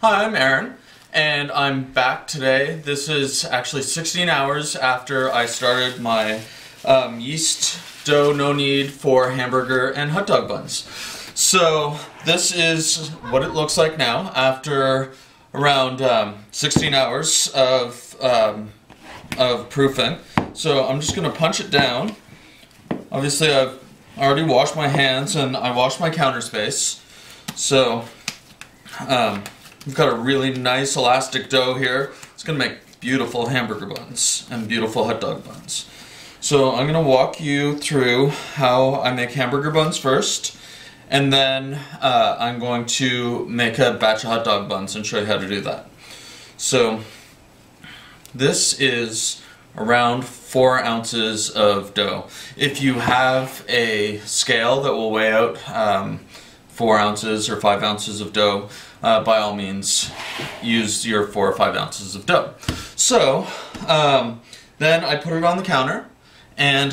Hi, I'm Aaron, and I'm back today. This is actually 16 hours after I started my yeast dough no-knead for hamburger and hot dog buns. So this is what it looks like now after around 16 hours of proofing. So I'm just going to punch it down. Obviously I've already washed my hands and I washed my counter space. So we've got a really nice elastic dough here. It's going to make beautiful hamburger buns and beautiful hot dog buns. So I'm going to walk you through how I make hamburger buns first, and then I'm going to make a batch of hot dog buns and show you how to do that. So this is around 4 ounces of dough. If you have a scale that will weigh out 4 ounces or 5 ounces of dough, by all means use your 4 or 5 ounces of dough. So then I put it on the counter, and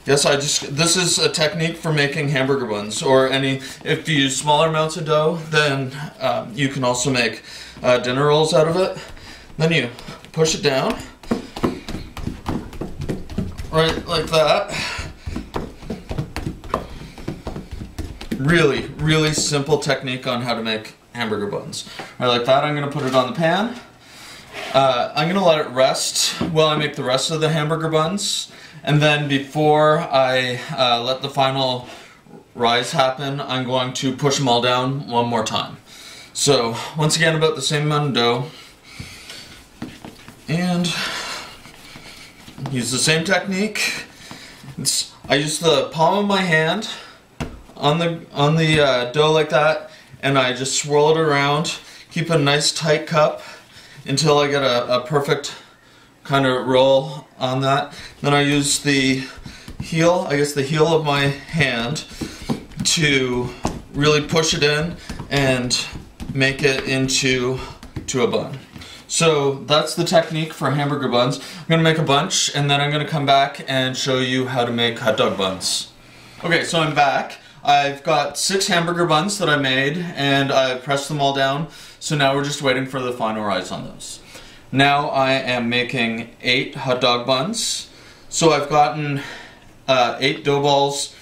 this is a technique for making hamburger buns, or if you use smaller amounts of dough, then you can also make dinner rolls out of it. Then you push it down right like that. Really simple technique on how to make hamburger buns. Right like that. I'm going to put it on the pan. I'm going to let it rest while I make the rest of the hamburger buns. And then before I let the final rise happen, I'm going to push them all down one more time. So once again, about the same amount of dough. And use the same technique. I use the palm of my hand on the dough like that, and I just swirl it around, keep a nice tight cup until I get a perfect kind of roll on that. Then I use the heel, the heel of my hand to really push it in and make it into a bun. So that's the technique for hamburger buns. I'm going to make a bunch, and then I'm going to come back and show you how to make hot dog buns. Okay, so I'm back. I've got 6 hamburger buns that I made, and I've pressed them all down, so now we're just waiting for the final rise on those. Now I am making 8 hot dog buns. So I've gotten 8 dough balls.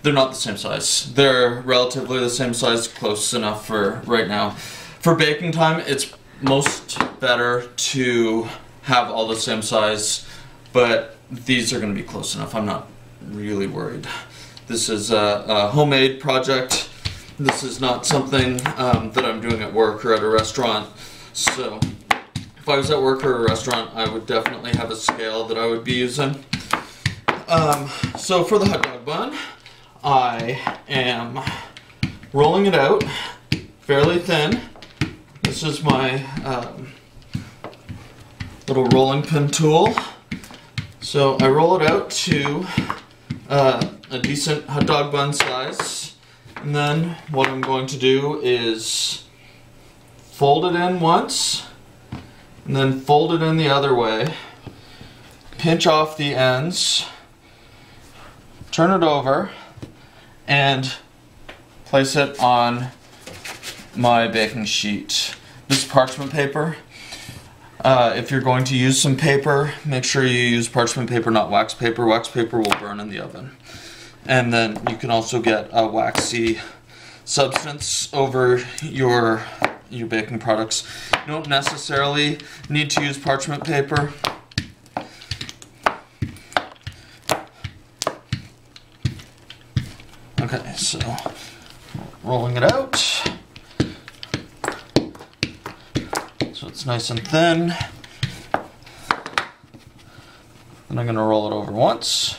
They're not the same size. They're relatively the same size, close enough for right now. For baking time, it's most better to have all the same size, but these are going to be close enough. I'm not really worried. This is a homemade project. This is not something that I'm doing at work or at a restaurant. So if I was at work or a restaurant, I would definitely have a scale that I would be using. So for the hot dog bun, I am rolling it out fairly thin. This is my little rolling pin tool. So I roll it out to a decent hot dog bun size, and then what I'm going to do is fold it in once, and then fold it in the other way, pinch off the ends, turn it over, and place it on my baking sheet. This is parchment paper. If you're going to use some paper, make sure you use parchment paper, not wax paper. Wax paper will burn in the oven. And then you can also get a waxy substance over your baking products. You don't necessarily need to use parchment paper. Okay, so rolling it out. So it's nice and thin. Then I'm going to roll it over once.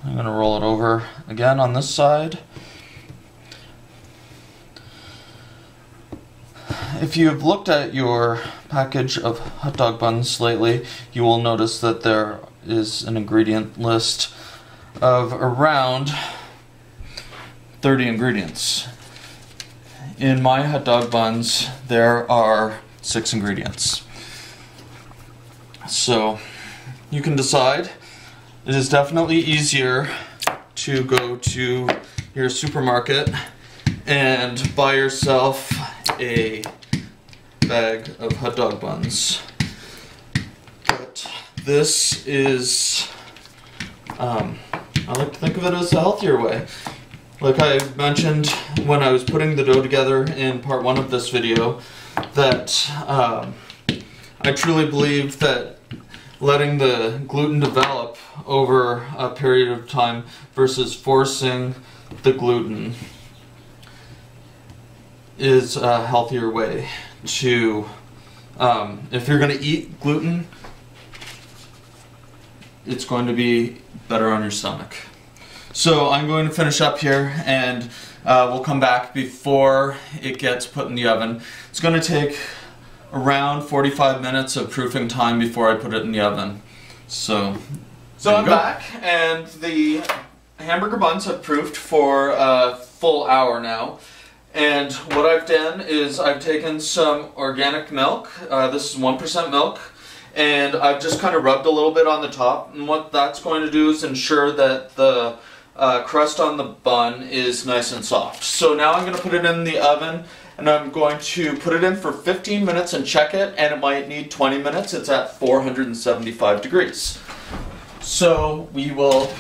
I'm going to roll it over again on this side. If you've looked at your package of hot dog buns lately, you will notice that there is an ingredient list of around 30 ingredients. In my hot dog buns, there are 6 ingredients. So you can decide. It is definitely easier to go to your supermarket and buy yourself a bag of hot dog buns. But this is, I like to think of it as a healthier way. Like I mentioned when I was putting the dough together in part 1 of this video, that I truly believe that letting the gluten develop over a period of time versus forcing the gluten is a healthier way to, if you're going to eat gluten, it's going to be better on your stomach. So I'm going to finish up here, and we'll come back before it gets put in the oven. It's going to take around 45 minutes of proofing time before I put it in the oven. So I'm back, and the hamburger buns have proofed for a full hour now. And what I've done is I've taken some organic milk. This is 1% milk. And I've just kind of rubbed a little bit on the top. And what that's going to do is ensure that the crust on the bun is nice and soft. So now I'm going to put it in the oven, and I'm going to put it in for 15 minutes and check it, and it might need 20 minutes. It's at 475 degrees. So we will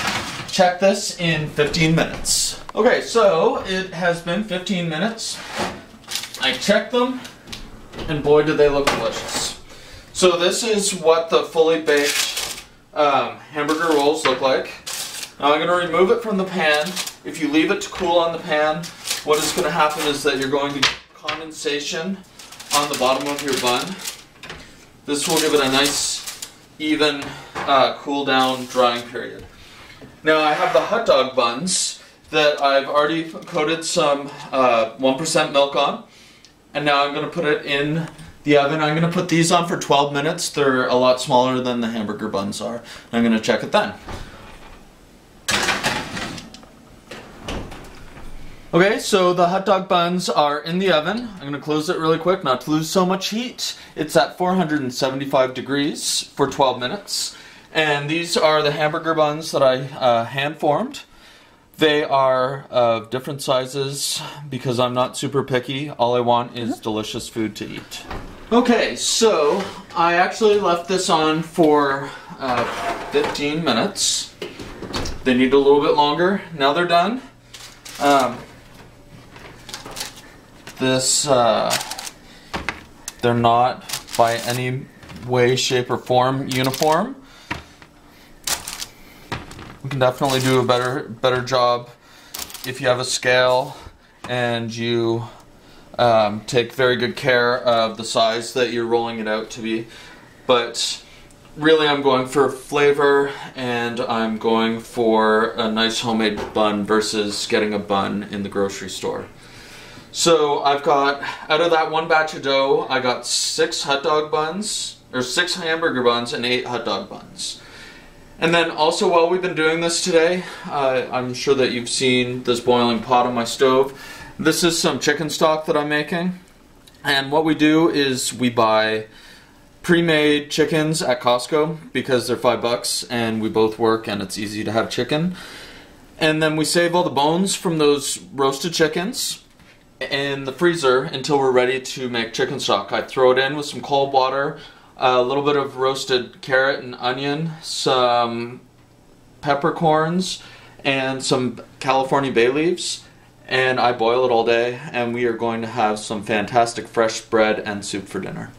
check this in 15 minutes. Okay, so it has been 15 minutes. I checked them, and boy did they look delicious. So this is what the fully baked hamburger rolls look like. Now I'm going to remove it from the pan. If you leave it to cool on the pan, what is going to happen is that you're going to get condensation on the bottom of your bun. This will give it a nice, even cool down drying period. Now I have the hot dog buns that I've already coated some 1% milk on, and now I'm going to put it in the oven. I'm going to put these on for 12 minutes. They're a lot smaller than the hamburger buns are. I'm going to check it then. Okay, so the hot dog buns are in the oven. I'm going to close it really quick, not to lose so much heat. It's at 475 degrees for 12 minutes. And these are the hamburger buns that I hand formed. They are of different sizes because I'm not super picky. All I want is delicious food to eat. Okay, so I actually left this on for 15 minutes. They need a little bit longer. Now they're done. They're not by any way, shape, or form uniform. We can definitely do a better job if you have a scale and you take very good care of the size that you're rolling it out to be. But really I'm going for flavor, and I'm going for a nice homemade bun versus getting a bun in the grocery store. So I've got, out of that one batch of dough, I got 6 hot dog buns, or 6 hamburger buns and 8 hot dog buns. And then also, while we've been doing this today, I'm sure that you've seen this boiling pot on my stove. This is some chicken stock that I'm making. And what we do is we buy pre-made chickens at Costco because they're $5 and we both work and it's easy to have chicken. And then we save all the bones from those roasted chickens in the freezer until we're ready to make chicken stock. I throw it in with some cold water, a little bit of roasted carrot and onion, some peppercorns, and some California bay leaves, and I boil it all day, and we are going to have some fantastic fresh bread and soup for dinner.